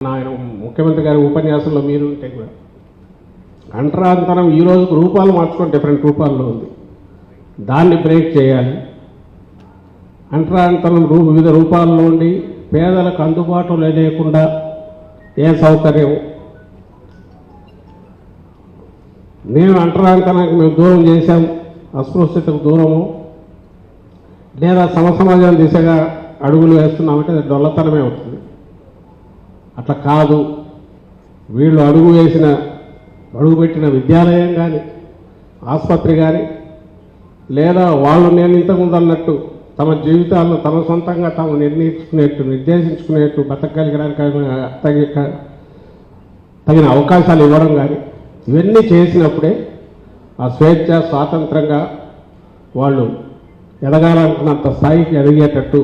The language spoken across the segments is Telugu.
ఆయన ముఖ్యమంత్రి గారి ఉపన్యాసంలో మీరు ఉంటే కూడా అంటరాంతరం ఈ రోజుకు రూపాలు మార్చుకొని డిఫరెంట్ రూపాల్లో ఉంది. దాన్ని బ్రేక్ చేయాలి. అంటరాంతరం వివిధ రూపాల్లో ఉండి పేదలకు అందుబాటులో లేకుండా ఏ సౌకర్యం మేము అంటరాంతరానికి మేము దూరం చేశాం, అస్పృశ్యతకు దూరము లేదా సమసమాజం దిశగా అడుగులు వేస్తున్నామంటే అది డొల్లతనమే అవుతుంది. అట్లా కాదు. వీళ్ళు అడుగుపెట్టిన విద్యాలయం కానీ ఆసుపత్రి కానీ లేదా వాళ్ళు నేను ఇంతకుముందు అన్నట్టు తమ జీవితాలను తమ సొంతంగా తాము నిర్దేశించుకునేట్టు బతకగలిగడానికి తగిన అవకాశాలు ఇవ్వడం కానీ ఇవన్నీ చేసినప్పుడే ఆ స్వేచ్ఛ స్వాతంత్రంగా వాళ్ళు ఎదగాలనుకున్నంత స్థాయికి ఎదిగేటట్టు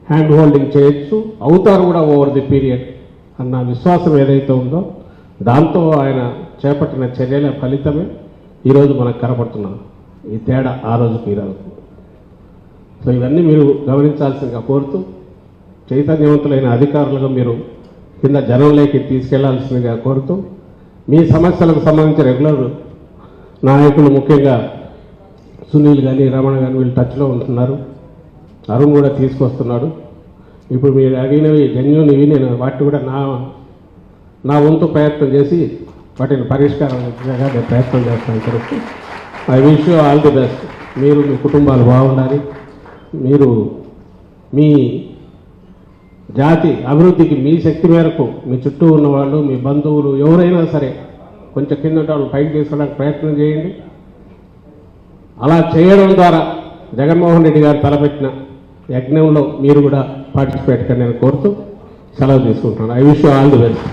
హ్యాండ్ హోల్డింగ్ చేయొచ్చు, అవుతారు కూడా ఓవర్ ది పీరియడ్ అన్న విశ్వాసం ఏదైతే ఉందో దాంతో ఆయన చేపట్టిన చర్యల ఫలితమే ఈరోజు మనకు కనపడుతున్నాం. ఈ తేడా ఆ రోజుకి ఈ రోజుకు. సో ఇవన్నీ మీరు గమనించాల్సిందిగా కోరుతూ చైతన్యవంతులైన అధికారులుగా మీరు కింద జనంలోకి తీసుకెళ్లాల్సిందిగా కోరుతూ మీ సమస్యలకు సంబంధించి రెగ్యులర్ నాయకులు ముఖ్యంగా సునీల్ కానీ రమణ కానీ వీళ్ళు టచ్లో ఉంటున్నారు. అరుణ్ కూడా తీసుకొస్తున్నాడు. ఇప్పుడు మీరు అడిగినవి జెన్యూన్వి నేను వాటిని కూడా నా వంతు ప్రయత్నం చేసి వాటిని పరిష్కారం నేను ప్రయత్నం చేస్తాను. తెలుసు. I wish you all the best. మీరు మీ కుటుంబాలు బాగుండాలి. మీరు మీ జాతి అభివృద్ధికి మీ శక్తి మేరకు మీ చుట్టూ ఉన్నవాళ్ళు మీ బంధువులు ఎవరైనా సరే కొంచెం కింద వాళ్ళు పైకి తీసుకోవడానికి ప్రయత్నం చేయండి. అలా చేయడం ద్వారా జగన్మోహన్ రెడ్డి గారు తలపెట్టిన యజ్ఞంలో మీరు కూడా పార్టిసిపేట్ కానీ నేను కోరుతూ సెలవు తీసుకుంటున్నాను. I wish you all the best.